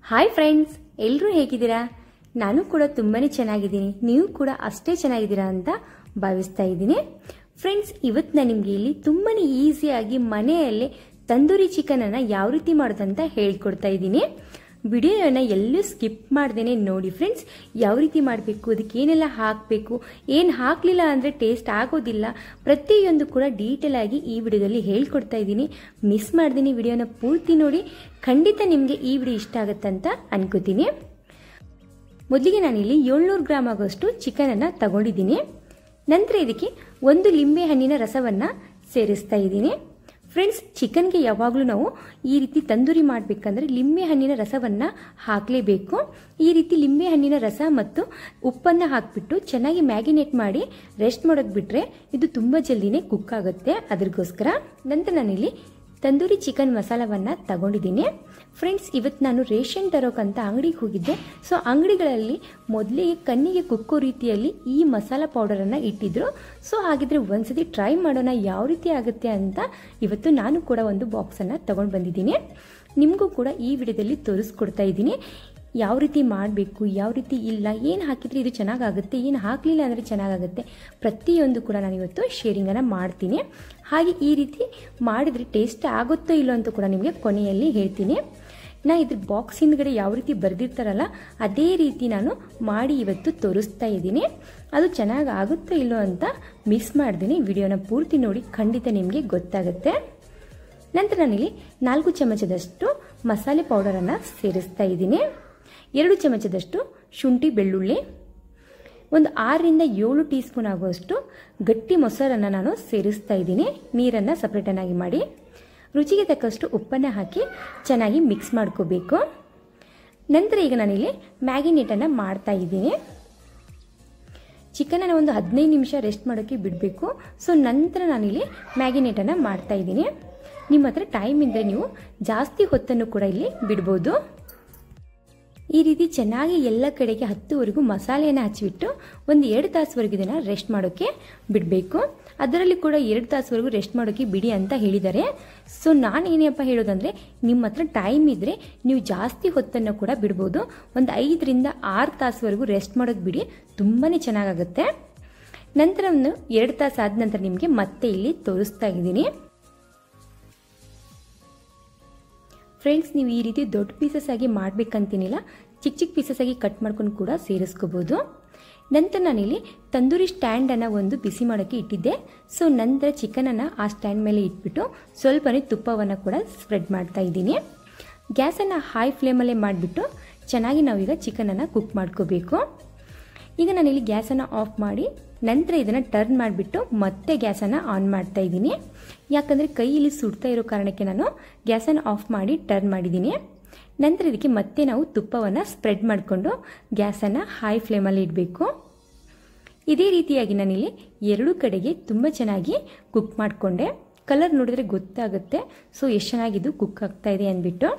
Hi friends, ಎಲ್ಲರೂ ಹೇಗಿದ್ದೀರಾ? ನಾನು ಕೂಡ ತುಂಬಾನೇ ಚೆನ್ನಾಗಿದ್ದೀನಿ. ನೀವು ಕೂಡ ಅಷ್ಟೇ ಚೆನ್ನಾಗಿದ್ದೀರಾ ಅಂತ ಭಾವಿಸ್ತಾ ಇದ್ದೀನಿ. ಫ್ರೆಂಡ್ಸ್, ಇವತ್ತು ನಾನು ನಿಮಗೆ ಇಲ್ಲಿ ತುಂಬಾನೇ ಈಸಿಯಾಗಿ ಮನೆಯಲ್ಲೇ ತಂದೂರಿ ಚಿಕನ್ ಅನ್ನ ಯಾವ ರೀತಿ ಮಾಡೋದಂತ ಹೇಳ್ಕೊಡ್ತಾ ಇದ್ದೀನಿ. ವಿಡಿಯೋನ ಎಲ್ಲೂ ಸ್ಕಿಪ್ ಮಾಡ್ದೇನೆ ನೋಡಿ ಫ್ರೆಂಡ್ಸ್. ಯಾವ ರೀತಿ ಮಾಡಬೇಕು, ಅದಕ್ಕೆ ಏನೆಲ್ಲ ಹಾಕಬೇಕು, ಏನು ಹಾಕಲಿಲ್ಲ ಅಂದರೆ ಟೇಸ್ಟ್ ಆಗೋದಿಲ್ಲ, ಪ್ರತಿಯೊಂದು ಕೂಡ ಡೀಟೇಲ್ ಆಗಿ ಈ ವಿಡಿಯೋದಲ್ಲಿ ಹೇಳ್ಕೊಡ್ತಾ ಇದ್ದೀನಿ. ಮಿಸ್ ಮಾಡ್ತೀನಿ, ವಿಡಿಯೋನ ಪೂರ್ತಿ ನೋಡಿ. ಖಂಡಿತ ನಿಮಗೆ ಈ ವಿಡಿಯೋ ಇಷ್ಟ ಆಗುತ್ತೆ ಅಂತ ಅನ್ಕೋತೀನಿ. ಮೊದಲಿಗೆ ನಾನಿಲ್ಲಿ 700 ಗ್ರಾಮ್ ಆಗೋಷ್ಟು ಚಿಕನ್ ಅನ್ನ ತಗೊಂಡಿದ್ದೀನಿ. ನಂತರ ಇದಕ್ಕೆ 1 ಲಿಂಬೆ ಹಣ್ಣಿನ ರಸವನ್ನು ಸೇರಿಸ್ತಾ ಇದ್ದೀನಿ. ಫ್ರೆಂಡ್ಸ್, ಚಿಕನ್ಗೆ ಯಾವಾಗಲೂ ನಾವು ಈ ರೀತಿ ತಂದೂರಿ ಮಾಡಬೇಕಂದ್ರೆ ಲಿಂಬೆ ಹಣ್ಣಿನ ರಸವನ್ನು ಹಾಕಲೇಬೇಕು. ಈ ರೀತಿ ಲಿಂಬೆ ಹಣ್ಣಿನ ರಸ ಮತ್ತು ಉಪ್ಪನ್ನು ಹಾಕಿಬಿಟ್ಟು ಚೆನ್ನಾಗಿ ಮ್ಯಾಗಿನೇಟ್ ಮಾಡಿ ರೆಸ್ಟ್ ಮಾಡೋಕೆ ಬಿಟ್ಟರೆ ಇದು ತುಂಬ ಜಲ್ದಿನೇ ಕುಕ್ ಆಗುತ್ತೆ. ಅದಕ್ಕೋಸ್ಕರ ನಂತರ ನಾನಿಲ್ಲಿ ತಂದೂರಿ ಚಿಕನ್ ಮಸಾಲವನ್ನು ತಗೊಂಡಿದ್ದೀನಿ. ಫ್ರೆಂಡ್ಸ್, ಇವತ್ತು ನಾನು ರೇಷನ್ ತರೋಕಂತ ಅಂಗಡಿಗೆ ಹೋಗಿದ್ದೆ. ಸೊ ಅಂಗಡಿಗಳಲ್ಲಿ ಮೊದಲಿಗೆ ಕಣ್ಣಿಗೆ ಕುಕ್ಕೋ ರೀತಿಯಲ್ಲಿ ಈ ಮಸಾಲ ಪೌಡರನ್ನು ಇಟ್ಟಿದ್ರು. ಸೊ ಹಾಗಿದ್ರೆ ಒಂದ್ಸತಿ ಟ್ರೈ ಮಾಡೋಣ ಯಾವ ರೀತಿ ಆಗುತ್ತೆ ಅಂತ ಇವತ್ತು ನಾನು ಕೂಡ ಒಂದು ಬಾಕ್ಸನ್ನು ತಗೊಂಡು ಬಂದಿದ್ದೀನಿ. ನಿಮಗೂ ಕೂಡ ಈ ವಿಡಿಯೋದಲ್ಲಿ ತೋರಿಸ್ಕೊಡ್ತಾ ಇದ್ದೀನಿ ಯಾವ ರೀತಿ ಮಾಡಬೇಕು, ಯಾವ ರೀತಿ ಇಲ್ಲ, ಏನು ಹಾಕಿದರೆ ಇದು ಚೆನ್ನಾಗಾಗುತ್ತೆ, ಏನು ಹಾಕಲಿಲ್ಲ ಅಂದರೆ ಚೆನ್ನಾಗಾಗುತ್ತೆ, ಪ್ರತಿಯೊಂದು ಕೂಡ ನಾನು ಇವತ್ತು ಶೇರಿಂಗನ್ನು ಮಾಡ್ತೀನಿ. ಹಾಗೆ ಈ ರೀತಿ ಮಾಡಿದರೆ ಟೇಸ್ಟ್ ಆಗುತ್ತೋ ಇಲ್ಲೋ ಅಂತ ಕೂಡ ನಿಮಗೆ ಕೊನೆಯಲ್ಲಿ ಹೇಳ್ತೀನಿ. ನಾ ಇದ್ರ ಬಾಕ್ಸ್ ಹಿಂದ್ಗಡೆ ಯಾವ ರೀತಿ ಬರೆದಿರ್ತಾರಲ್ಲ ಅದೇ ರೀತಿ ನಾನು ಮಾಡಿ ಇವತ್ತು ತೋರಿಸ್ತಾ ಇದ್ದೀನಿ. ಅದು ಚೆನ್ನಾಗಿ ಆಗುತ್ತೋ ಇಲ್ಲೋ ಅಂತ ಮಿಸ್ ಮಾಡ್ತೀನಿ. ವಿಡಿಯೋನ ಪೂರ್ತಿ ನೋಡಿ, ಖಂಡಿತ ನಿಮಗೆ ಗೊತ್ತಾಗುತ್ತೆ. ನಂತರ ನಾನಿಲ್ಲಿ 4 ಚಮಚದಷ್ಟು ಮಸಾಲೆ ಪೌಡರನ್ನು ಸೇರಿಸ್ತಾ ಇದ್ದೀನಿ. 2 ಚಮಚದಷ್ಟು ಶುಂಠಿ ಬೆಳ್ಳುಳ್ಳಿ, ಒಂದು 6 ರಿಂದ 7 ಟೀ ಸ್ಪೂನ್ ಆಗುವಷ್ಟು ಗಟ್ಟಿ ಮೊಸರನ್ನು ನಾನು ಸೇರಿಸ್ತಾ ಇದ್ದೀನಿ. ನೀರನ್ನು ಸಪ್ರೇಟನ್ನಾಗಿ ಮಾಡಿ ರುಚಿಗೆ ತಕ್ಕಷ್ಟು ಉಪ್ಪನ್ನು ಹಾಕಿ ಚೆನ್ನಾಗಿ ಮಿಕ್ಸ್ ಮಾಡ್ಕೋಬೇಕು. ನಂತರ ಈಗ ನಾನಿಲ್ಲಿ ಮ್ಯಾಗಿನೇಟನ್ನು ಮಾಡ್ತಾ ಇದ್ದೀನಿ. ಚಿಕನನ್ನು ಒಂದು 15 ನಿಮಿಷ ರೆಸ್ಟ್ ಮಾಡೋಕ್ಕೆ ಬಿಡಬೇಕು. ಸೊ ನಂತರ ನಾನಿಲ್ಲಿ ಮ್ಯಾಗಿನೇಟನ್ನು ಮಾಡ್ತಾ ಇದ್ದೀನಿ. ನಿಮ್ಮ ಹತ್ರ ಟೈಮ್ ಇದ್ದರೆ ನೀವು ಜಾಸ್ತಿ ಹೊತ್ತನ್ನು ಕೂಡ ಇಲ್ಲಿ ಬಿಡ್ಬೋದು. ಈ ರೀತಿ ಚೆನ್ನಾಗಿ ಎಲ್ಲ ಕಡೆಗೆ ಹತ್ತುವರೆಗೂ ಮಸಾಲೆಯನ್ನು ಹಚ್ಚಿಬಿಟ್ಟು ಒಂದು 2 ತಾಸುವರೆಗೂ ಇದನ್ನು ರೆಸ್ಟ್ ಮಾಡೋಕ್ಕೆ ಬಿಡಬೇಕು. ಅದರಲ್ಲಿ ಕೂಡ 2 ತಾಸುವರೆಗೂ ರೆಸ್ಟ್ ಮಾಡೋಕ್ಕೆ ಬಿಡಿ ಅಂತ ಹೇಳಿದ್ದಾರೆ. ಸೊ ನಾನು ಏನಪ್ಪ ಹೇಳೋದಂದರೆ, ನಿಮ್ಮ ಹತ್ರ ಟೈಮ್ ಇದ್ದರೆ ನೀವು ಜಾಸ್ತಿ ಹೊತ್ತನ್ನು ಕೂಡ ಬಿಡ್ಬೋದು. ಒಂದು 5 ರಿಂದ 6 ತಾಸುವರೆಗೂ ರೆಸ್ಟ್ ಮಾಡೋಕ್ಕೆ ಬಿಡಿ, ತುಂಬಾ ಚೆನ್ನಾಗಾಗುತ್ತೆ. ನಂತರ ಒಂದು 2 ತಾಸು ಆದ ನಂತರ ನಿಮಗೆ ಮತ್ತೆ ಇಲ್ಲಿ ತೋರಿಸ್ತಾ ಇದ್ದೀನಿ. ಫ್ರೆಂಡ್ಸ್, ನೀವು ಈ ರೀತಿ ದೊಡ್ಡ ಪೀಸಸ್ ಆಗಿ ಮಾಡಬೇಕಂತೇನಿಲ್ಲ, ಚಿಕ್ಕ ಚಿಕ್ಕ ಪೀಸಸ್ ಆಗಿ ಕಟ್ ಮಾಡ್ಕೊಂಡು ಕೂಡ ಸೇರಿಸ್ಕೋಬೋದು. ನಂತರ ನಾನಿಲ್ಲಿ ತಂದೂರಿ ಸ್ಟ್ಯಾಂಡನ್ನು ಒಂದು ಬಿಸಿ ಮಾಡೋಕ್ಕೆ ಇಟ್ಟಿದ್ದೆ. ಸೊ ನಂತರ ಚಿಕನನ್ನು ಆ ಸ್ಟ್ಯಾಂಡ್ ಮೇಲೆ ಇಟ್ಬಿಟ್ಟು ಸ್ವಲ್ಪನೇ ತುಪ್ಪವನ್ನು ಕೂಡ ಸ್ಪ್ರೆಡ್ ಮಾಡ್ತಾ ಇದ್ದೀನಿ. ಗ್ಯಾಸನ್ನು ಹೈ ಫ್ಲೇಮಲ್ಲೇ ಮಾಡಿಬಿಟ್ಟು ಚೆನ್ನಾಗಿ ನಾವೀಗ ಚಿಕನನ್ನು ಕುಕ್ ಮಾಡ್ಕೋಬೇಕು. ಈಗ ನಾನಿಲ್ಲಿ ಗ್ಯಾಸನ್ನು ಆಫ್ ಮಾಡಿ ನಂತರ ಇದನ್ನು ಟರ್ನ್ ಮಾಡಿಬಿಟ್ಟು ಮತ್ತೆ ಗ್ಯಾಸನ್ನು ಆನ್ ಮಾಡ್ತಾ ಇದ್ದೀನಿ. ಯಾಕಂದರೆ ಕೈಯಲ್ಲಿ ಸುಡ್ತಾ ಇರೋ ಕಾರಣಕ್ಕೆ ನಾನು ಗ್ಯಾಸನ್ನು ಆಫ್ ಮಾಡಿ ಟರ್ನ್ ಮಾಡಿದ್ದೀನಿ. ನಂತರ ಇದಕ್ಕೆ ಮತ್ತೆ ನಾವು ತುಪ್ಪವನ್ನು ಸ್ಪ್ರೆಡ್ ಮಾಡಿಕೊಂಡು ಗ್ಯಾಸನ್ನು ಹೈ ಫ್ಲೇಮಲ್ಲಿ ಇಡಬೇಕು. ಇದೇ ರೀತಿಯಾಗಿ ನಾನಿಲ್ಲಿ 2 ಕಡೆಗೆ ತುಂಬ ಚೆನ್ನಾಗಿ ಕುಕ್ ಮಾಡಿಕೊಂಡೆ. ಕಲರ್ ನೋಡಿದ್ರೆ ಗೊತ್ತಾಗುತ್ತೆ ಸೊ ಎಷ್ಟು ಚೆನ್ನಾಗಿದ್ದು ಕುಕ್ ಆಗ್ತಾ ಇದೆ ಅಂದ್ಬಿಟ್ಟು.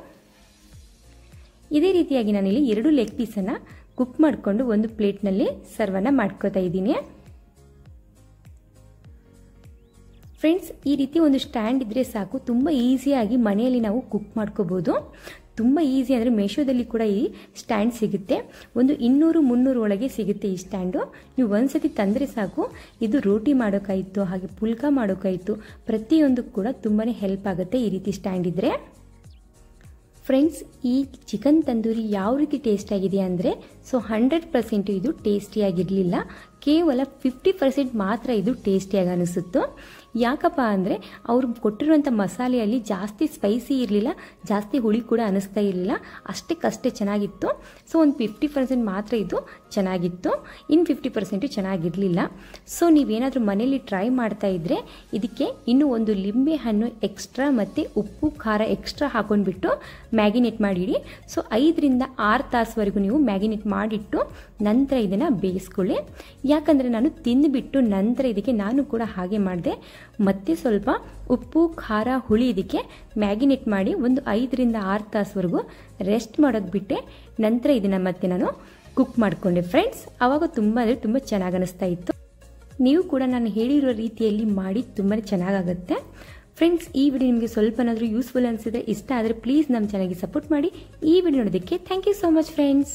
ಇದೇ ರೀತಿಯಾಗಿ ನಾನಿಲ್ಲಿ 2 ಲೆಗ್ ಪೀಸನ್ನು ಕುಕ್ ಮಾಡಿಕೊಂಡು ಒಂದು ಪ್ಲೇಟ್ನಲ್ಲಿ ಸರ್ವನ್ನ ಮಾಡ್ಕೋತಾ ಇದ್ದೀನಿ. ಫ್ರೆಂಡ್ಸ್, ಈ ರೀತಿ ಒಂದು ಸ್ಟ್ಯಾಂಡ್ ಇದ್ರೆ ಸಾಕು, ತುಂಬ ಈಸಿಯಾಗಿ ಮನೆಯಲ್ಲಿ ನಾವು ಕುಕ್ ಮಾಡ್ಕೋಬೋದು. ತುಂಬ ಈಸಿ ಅಂದರೆ ಮೀಶೋದಲ್ಲಿ ಕೂಡ ಈ ಸ್ಟ್ಯಾಂಡ್ ಸಿಗುತ್ತೆ. ಒಂದು 200-300 ಒಳಗೆ ಸಿಗುತ್ತೆ ಈ ಸ್ಟ್ಯಾಂಡು. ನೀವು ಒಂದ್ಸತಿ ತಂದರೆ ಸಾಕು, ಇದು ರೋಟಿ ಮಾಡೋಕ್ಕಾಯಿತು, ಹಾಗೆ ಪುಲ್ಕ ಮಾಡೋಕ್ಕಾಯಿತು, ಪ್ರತಿಯೊಂದು ಕೂಡ ತುಂಬಾ ಹೆಲ್ಪ್ ಆಗುತ್ತೆ ಈ ರೀತಿ ಸ್ಟ್ಯಾಂಡ್ ಇದ್ದರೆ. ಫ್ರೆಂಡ್ಸ್, ಈ ಚಿಕನ್ ತಂದೂರಿ ಯಾವ ರೀತಿ ಟೇಸ್ಟ್ ಆಗಿದೆ ಅಂದರೆ, ಸೊ 100% ಇದು ಟೇಸ್ಟಿಯಾಗಿರಲಿಲ್ಲ, ಕೇವಲ 50% ಮಾತ್ರ ಇದು ಟೇಸ್ಟಿಯಾಗಿ ಅನಿಸುತ್ತು. ಯಾಕಪ್ಪ ಅಂದರೆ ಅವರು ಕೊಟ್ಟಿರುವಂಥ ಮಸಾಲೆಯಲ್ಲಿ ಜಾಸ್ತಿ ಸ್ಪೈಸಿ ಇರಲಿಲ್ಲ, ಜಾಸ್ತಿ ಹುಳಿ ಕೂಡ ಅನಿಸ್ತಾ ಇರಲಿಲ್ಲ, ಅಷ್ಟಕ್ಕಷ್ಟೇ ಚೆನ್ನಾಗಿತ್ತು. ಸೊ ಒಂದು 50% ಮಾತ್ರ ಇದು ಚೆನ್ನಾಗಿತ್ತು, ಇನ್ನು 50% ಚೆನ್ನಾಗಿರಲಿಲ್ಲ. ಸೊ ನೀವೇನಾದರೂ ಮನೇಲಿ ಟ್ರೈ ಮಾಡ್ತಾ ಇದ್ದರೆ ಇದಕ್ಕೆ ಇನ್ನೂ 1 ಲಿಂಬೆ ಹಣ್ಣು ಎಕ್ಸ್ಟ್ರಾ ಮತ್ತು ಉಪ್ಪು ಖಾರ ಎಕ್ಸ್ಟ್ರಾ ಹಾಕೊಂಡ್ಬಿಟ್ಟು ಮ್ಯಾಗಿನೇಟ್ ಮಾಡಿಡಿ. ಸೊ 5 ರಿಂದ 6 ತಾಸುವರೆಗೂ ನೀವು ಮ್ಯಾಗಿನೇಟ್ ಮಾಡಿಟ್ಟು ನಂತರ ಇದನ್ನು ಬೇಯಿಸ್ಕೊಳ್ಳಿ. ಯಾಕಂದರೆ ನಾನು ತಿಂದುಬಿಟ್ಟು ನಂತರ ಇದಕ್ಕೆ ನಾನು ಕೂಡ ಹಾಗೆ ಮಾಡಿದೆ. ಮತ್ತೆ ಸ್ವಲ್ಪ ಉಪ್ಪು ಖಾರ ಹುಳಿ ಇದಕ್ಕೆ ಮ್ಯಾಗಿನೇಟ್ ಮಾಡಿ ಒಂದು 5 ರಿಂದ 6 ತಾಸುವರೆಗೂ ರೆಸ್ಟ್ ಮಾಡೋಕ್ಕೆ ಬಿಟ್ಟೆ. ನಂತರ ಇದನ್ನು ಮತ್ತೆ ನಾನು ಕುಕ್ ಮಾಡಿಕೊಂಡೆ ಫ್ರೆಂಡ್ಸ್. ಆವಾಗ ತುಂಬ ಅಂದರೆ ತುಂಬ ಚೆನ್ನಾಗಿ ಅನಿಸ್ತಾ ಇತ್ತು. ನೀವು ಕೂಡ ನಾನು ಹೇಳಿರೋ ರೀತಿಯಲ್ಲಿ ಮಾಡಿ ತುಂಬ ಚೆನ್ನಾಗಾಗುತ್ತೆ. ಫ್ರೆಂಡ್ಸ್, ಈ ವಿಡಿಯೋ ನಿಮಗೆ ಸ್ವಲ್ಪನಾದರೂ ಯೂಸ್ಫುಲ್ ಅನಿಸಿದ್ರೆ, ಇಷ್ಟ ಆದರೆ ಪ್ಲೀಸ್ ನಮ್ಮ ಚಾನಲ್ಗೆ ಸಪೋರ್ಟ್ ಮಾಡಿ. ಈ ವಿಡಿಯೋ ನೋಡೋದಕ್ಕೆ thank you so much friends.